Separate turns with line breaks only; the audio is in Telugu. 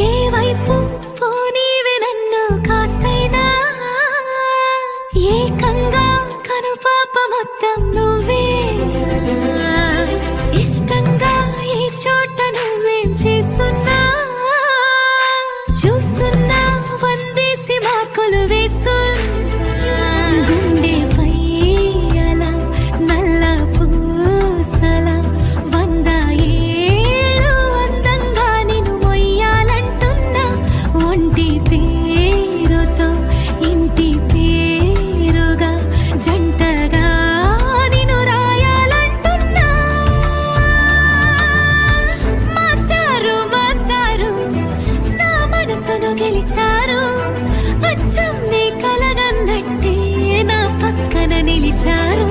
ఏ వైపు పోనీవి నన్ను కాస్తైనా ఏకంగా కనుపాప మొత్తం నువ్వే ఇష్టంగా ఈ చోట నువ్వేం చేస్తున్నా చూస్తున్నా వందేసి మార్కులు వేస్తున్నా గుండెపై అలా నల్ల పూసల 100 ఏళ్ళు అందంగా నిన్ను మొయ్యాలంటున్నా ఒంటి పేరుతో ఇంటి పేరుగా జంటగా నిన్ను రాయాలంటున్నా మాస్టారు మాస్టారు నా మనసును గెలిచారు అచ్చం నీ కలగన్నట్టే నా పక్కన నిలిచారు